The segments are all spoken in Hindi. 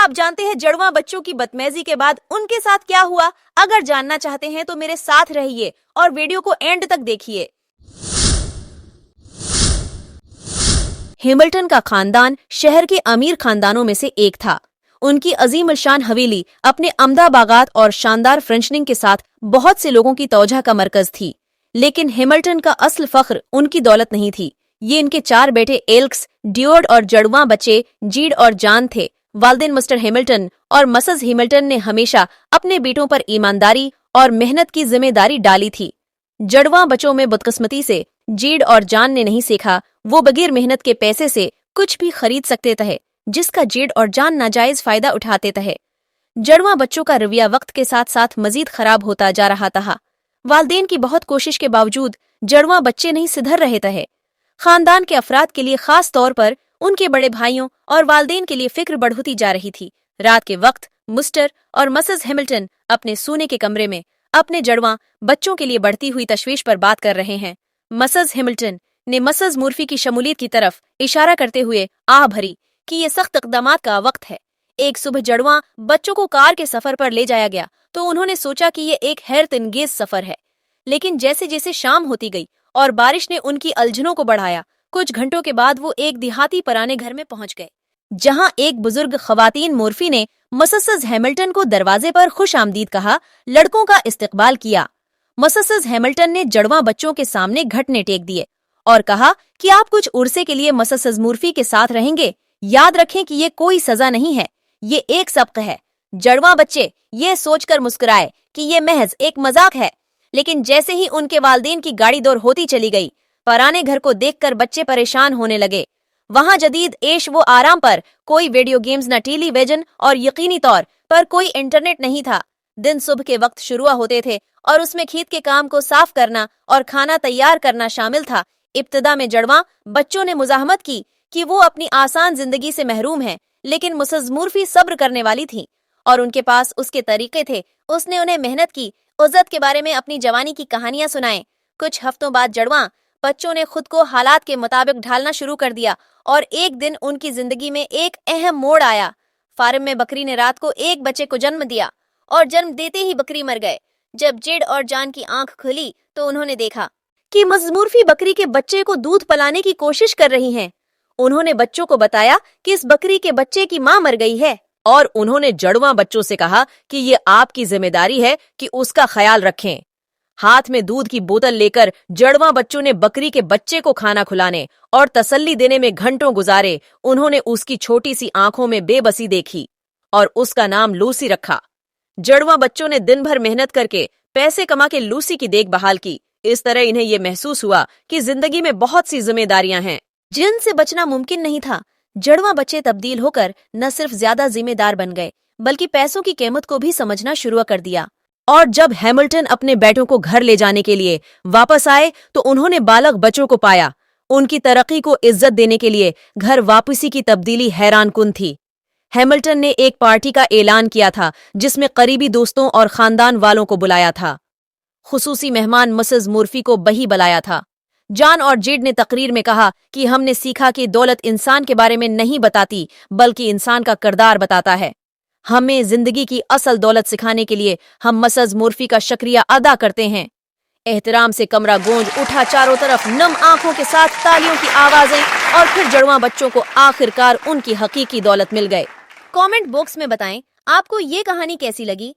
आप जानते हैं जुड़वा बच्चों की बदतमीजी के बाद उनके साथ क्या हुआ? अगर जानना चाहते हैं तो मेरे साथ रहिए और वीडियो को एंड तक देखिए। हैमिल्टन का खानदान शहर के अमीर खानदानों में से एक था। उनकी अजीम शान हवेली अपने अमदा बागात और शानदार फ्रेंचनिंग के साथ बहुत से लोगों की तवज्जो का मरकज थी। लेकिन हैमिल्टन का असल फख्र उनकी दौलत नहीं थी। ये इनके 4 बेटे एल्क्स, ड्यूड और जुड़वा बच्चे जीड और जॉन थे। वालिदैन मिस्टर हैमिल्टन और मिसेस हैमिल्टन ने हमेशा अपने बेटों पर ईमानदारी और मेहनत की जिम्मेदारी डाली थी। जुड़वा बच्चों में बदकिस्मती से जीड और जॉन ने नहीं सीखा वो बगैर मेहनत के पैसे से कुछ भी खरीद सकते थे, जिसका जीड और जॉन नाजायज फायदा उठाते थे। जुड़वा बच्चों का रवैया वक्त के साथ साथ मजीद खराब होता जा रहा था। वालिदैन की बहुत कोशिश के बावजूद जुड़वा बच्चे नहीं सुधर रहे थे। खानदान के अफराद के लिए, खास तौर पर उनके बड़े भाइयों और वालिदैन के लिए फिक्र बढ़ती जा रही थी। रात के वक्त मिस्टर और मिसेस हैमिल्टन अपने सोने के कमरे में अपने जुड़वा बच्चों के लिए बढ़ती हुई तशवीश पर बात कर रहे हैं। मिसेस हैमिल्टन ने मिसेस मुर्फी की शमूलियत की तरफ इशारा करते हुए आह भरी कि ये सख्त इक़दामात का वक्त है। एक सुबह जुड़वा बच्चों को कार के सफर पर ले जाया गया तो उन्होंने सोचा कि ये एक हैरत अंगेज सफर है। लेकिन जैसे जैसे शाम होती गई और बारिश ने उनकी अलझनों को बढ़ाया, कुछ घंटों के बाद वो एक देहाती पुराने घर में पहुंच गए, जहां एक बुजुर्ग खवातीन मुर्फी ने मिसेस हैमिल्टन को दरवाजे पर खुश आमदीद कहा, लड़कों का इस्तकबाल किया। मिसेस हैमिल्टन ने जुड़वा बच्चों के सामने घटने टेक दिए और कहा कि आप कुछ उर्से के लिए मिसेस मुर्फी के साथ रहेंगे। याद रखें कि ये कोई सजा नहीं है, ये एक सबक है। जुड़वा बच्चे ये सोचकर मुस्कुराए कि ये महज एक मजाक है। लेकिन जैसे ही उनके वालिदैन की गाड़ी दौड़ होती चली गई, पुराने घर को देखकर बच्चे परेशान होने लगे। वहां जदीद ऐश वो आराम पर कोई वीडियो गेम्स, न टेलीविजन और यकीनी तौर पर कोई इंटरनेट नहीं था। दिन सुबह के वक्त शुरू होते थे और उसमें खेत के काम को साफ करना और खाना तैयार करना शामिल था। इब्तिदा में जुड़वा बच्चों ने मुजाहमत की कि वो अपनी आसान जिंदगी से महरूम हैं, लेकिन मिसेस मुर्फी सब्र करने वाली थी और उनके पास उसके तरीके थे। उसने उन्हें मेहनत की उज्जत के बारे में अपनी जवानी की कहानियां सुनाएं। कुछ हफ्तों बाद जुड़वा बच्चों ने खुद को हालात के मुताबिक ढालना शुरू कर दिया और एक दिन उनकी जिंदगी में एक अहम मोड़ आया। फार्म में बकरी ने रात को एक बच्चे को जन्म दिया और जन्म देते ही बकरी मर गए। जब जीड और जॉन की आंख खुली तो उन्होंने देखा कि मिसेस मुर्फी बकरी के बच्चे को दूध पिलाने की कोशिश कर रही हैं। उन्होंने बच्चों को बताया कि इस बकरी के बच्चे की मां मर गई है और उन्होंने जुड़वा बच्चों से कहा कि ये आपकी जिम्मेदारी है कि उसका ख्याल रखें। हाथ में दूध की बोतल लेकर जुड़वा बच्चों ने बकरी के बच्चे को खाना खिलाने और तसल्ली देने में घंटों गुजारे। उन्होंने उसकी छोटी सी आंखों में बेबसी देखी और उसका नाम लूसी रखा। जुड़वा बच्चों ने दिन भर मेहनत करके पैसे कमा के लूसी की देखभाल की। इस तरह इन्हें यह महसूस हुआ कि जिंदगी में बहुत सी जिम्मेदारियां हैं जिनसे बचना मुमकिन नहीं था। जुड़वा बच्चे तब्दील होकर न सिर्फ ज्यादा जिम्मेदार बन गए, बल्कि पैसों की कीमत को भी समझना शुरू कर दिया। और जब हैमिल्टन अपने बेटों को घर ले जाने के लिए वापस आए तो उन्होंने बालक बच्चों को पाया। उनकी तरक्की को इज्जत देने के लिए घर वापसी की तब्दीली हैरानकुन थी। हैमिल्टन ने एक पार्टी का ऐलान किया था जिसमें करीबी दोस्तों और खानदान वालों को बुलाया था। खुसूसी मेहमान मिसेस मुर्फी को बही बुलाया था। जॉन और जीड ने तकरीर में कहा कि हमने सीखा कि दौलत इंसान के बारे में नहीं बताती, बल्कि इंसान का किरदार बताता है। हमें जिंदगी की असल दौलत सिखाने के लिए हम मिसेस मुर्फी का शुक्रिया अदा करते हैं। एहतराम से कमरा गूंज उठा, चारों तरफ नम आंखों के साथ तालियों की आवाजें, और फिर जुड़वा बच्चों को आखिरकार उनकी हकीकी दौलत मिल गए। कमेंट बॉक्स में बताएं आपको ये कहानी कैसी लगी।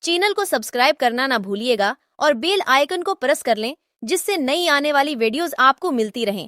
चैनल को सब्सक्राइब करना ना भूलिएगा और बेल आइकन को प्रेस कर लें, जिससे नई आने वाली वीडियोस आपको मिलती रहें।